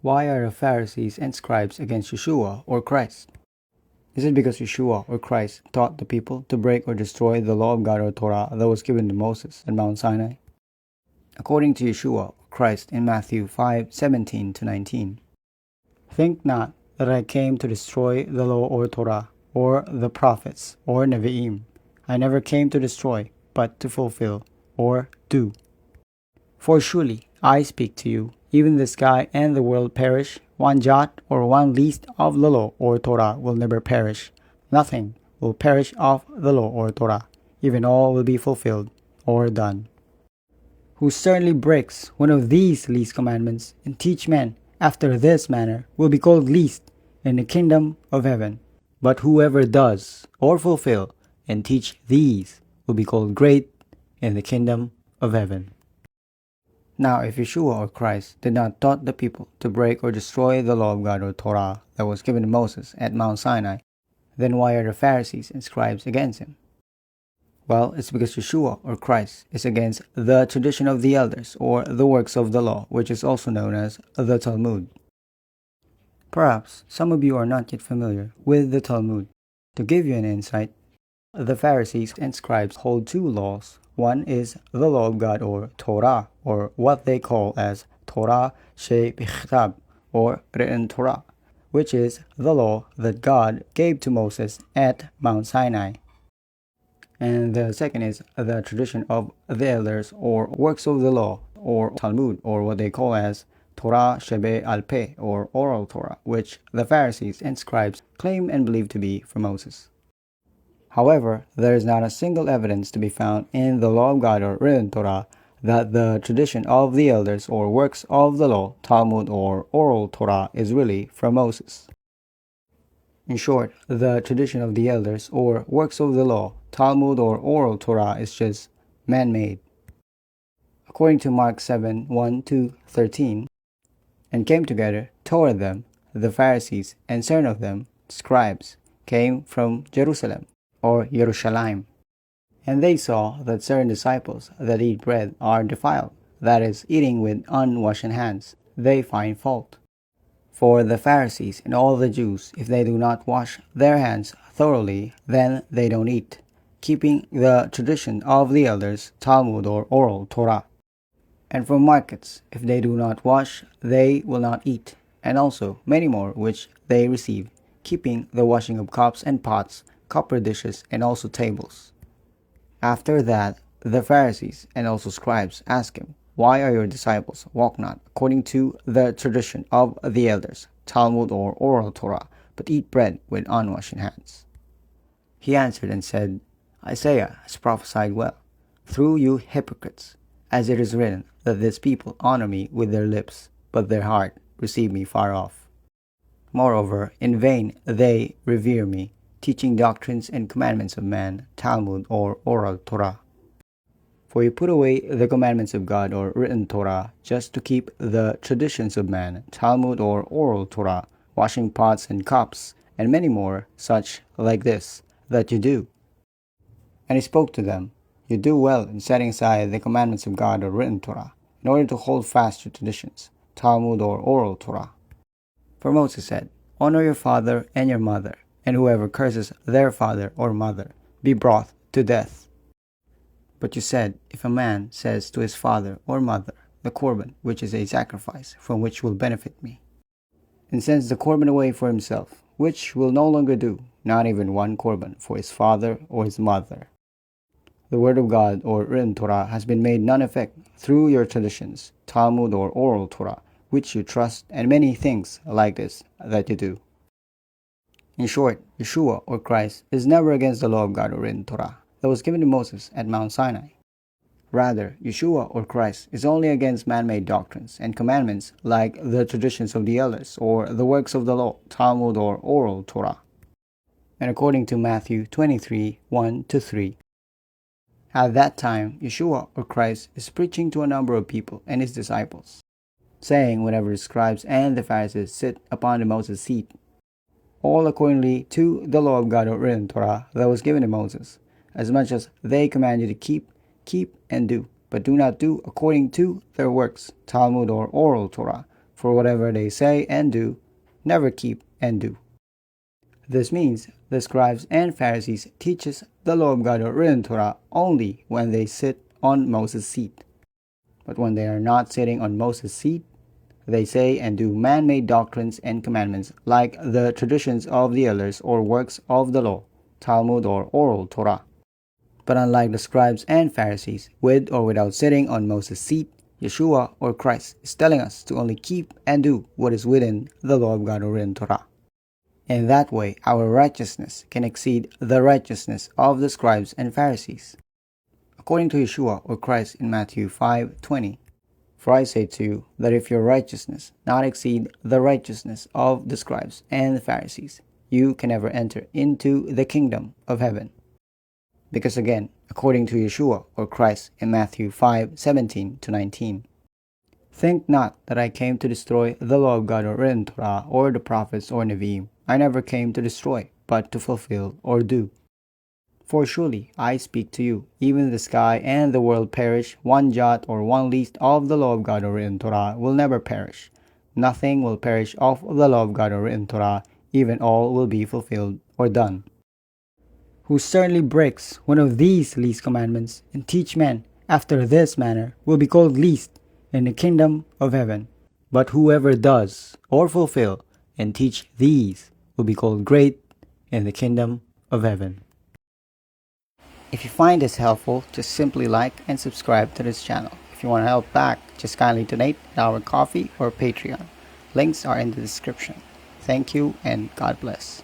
Why are the Pharisees and Scribes against Yeshua or Christ? Is it because Yeshua or Christ taught the people to break or destroy the law of God or Torah that was given to Moses at Mount Sinai? According to Yeshua or Christ in Matthew 5:17-19, think not that I came to destroy the law or Torah, or the prophets, or Nevi'im. I never came to destroy, but to fulfill, or do. For surely I speak to you, even the sky and the world perish, one jot or one least of the law or Torah will never perish. Nothing will perish of the law or Torah, even all will be fulfilled or done. Who certainly breaks one of these least commandments and teach men after this manner will be called least in the kingdom of heaven. But whoever does or fulfill and teach these will be called great in the kingdom of heaven. Now, if Yeshua or Christ did not taught the people to break or destroy the law of God or Torah that was given to Moses at Mount Sinai, then why are the Pharisees and Scribes against him? Well, it's because Yeshua or Christ is against the tradition of the elders or the works of the law, which is also known as the Talmud. Perhaps some of you are not yet familiar with the Talmud. To give you an insight, the Pharisees and Scribes hold two laws. One is the law of God or Torah, or what they call as Torah shebichtab, or written Torah, which is the law that God gave to Moses at Mount Sinai. And the second is the tradition of the elders or works of the law or Talmud, or what they call as Torah shebe al peh, or oral Torah, which the Pharisees and Scribes claim and believe to be from Moses. However, there is not a single evidence to be found in the law of God or written Torah that the tradition of the elders or works of the law, Talmud or oral Torah, is really from Moses. In short, the tradition of the elders or works of the law, Talmud or oral Torah, is just man-made. According to Mark 7:1-13, and came together toward them the Pharisees, and certain of them, scribes, came from Jerusalem, or Yerushalayim. And they saw that certain disciples that eat bread are defiled, that is, eating with unwashed hands. They find fault. For the Pharisees and all the Jews, if they do not wash their hands thoroughly, then they don't eat, keeping the tradition of the elders, Talmud or oral Torah. And from markets, if they do not wash, they will not eat, and also many more which they receive, keeping the washing of cups and pots, copper dishes, and also tables. After that, the Pharisees and also scribes ask him, why are your disciples walk not according to the tradition of the elders, Talmud or oral Torah, but eat bread with unwashed hands? He answered and said, Isaiah has prophesied well, through you hypocrites, as it is written, that this people honor me with their lips, but their heart receive me far off. Moreover, in vain they revere me, teaching doctrines and commandments of man, Talmud or oral Torah. For you put away the commandments of God or written Torah just to keep the traditions of man, Talmud or oral Torah, washing pots and cups, and many more such like this, that you do. And he spoke to them, you do well in setting aside the commandments of God or written Torah, in order to hold fast your traditions, Talmud or oral Torah. For Moses said, honor your father and your mother, and whoever curses their father or mother be brought to death. But you said, if a man says to his father or mother, the korban, which is a sacrifice, from which will benefit me, and sends the korban away for himself, which will no longer do, not even one korban for his father or his mother. The word of God or written Torah has been made none effect through your traditions, Talmud or oral Torah, which you trust, and many things like this that you do. In short, Yeshua or Christ is never against the law of God or written Torah that was given to Moses at Mount Sinai. Rather, Yeshua or Christ is only against man-made doctrines and commandments like the traditions of the elders or the works of the law, Talmud or oral Torah. And according to Matthew 23:1-3, at that time Yeshua or Christ is preaching to a number of people and his disciples, saying whenever the scribes and the Pharisees sit upon the Moses' seat, all accordingly to the law of God or written Torah that was given to Moses, as much as they command you to keep and do, but do not do according to their works, Talmud or oral Torah, for whatever they say and do, never keep and do. This means the scribes and Pharisees teaches the law of God or written Torah only when they sit on Moses' seat. But when they are not sitting on Moses' seat, they say and do man-made doctrines and commandments like the traditions of the elders or works of the law, Talmud or oral Torah. But unlike the scribes and Pharisees, with or without sitting on Moses' seat, Yeshua or Christ is telling us to only keep and do what is within the law of God or written Torah. In that way, our righteousness can exceed the righteousness of the scribes and Pharisees. According to Yeshua or Christ in Matthew 5:20, "For I say to you that if your righteousness not exceed the righteousness of the scribes and the Pharisees, you can never enter into the kingdom of heaven." Because again, according to Yeshua or Christ in Matthew 5:17-19, "Think not that I came to destroy the law of God or written Torah or the prophets or Nevi'im. I never came to destroy, but to fulfill or do. For surely I speak to you, even the sky and the world perish, one jot or one least of the law of God or written Torah will never perish. Nothing will perish of the law of God or written Torah, even all will be fulfilled or done. Who certainly breaks one of these least commandments and teach men after this manner will be called least in the kingdom of heaven. But whoever does or fulfill and teach these will be called great in the kingdom of heaven." If you find this helpful, just simply like and subscribe to this channel. If you want to help back, just kindly donate at our Ko-fi or Patreon. Links are in the description. Thank you and God bless.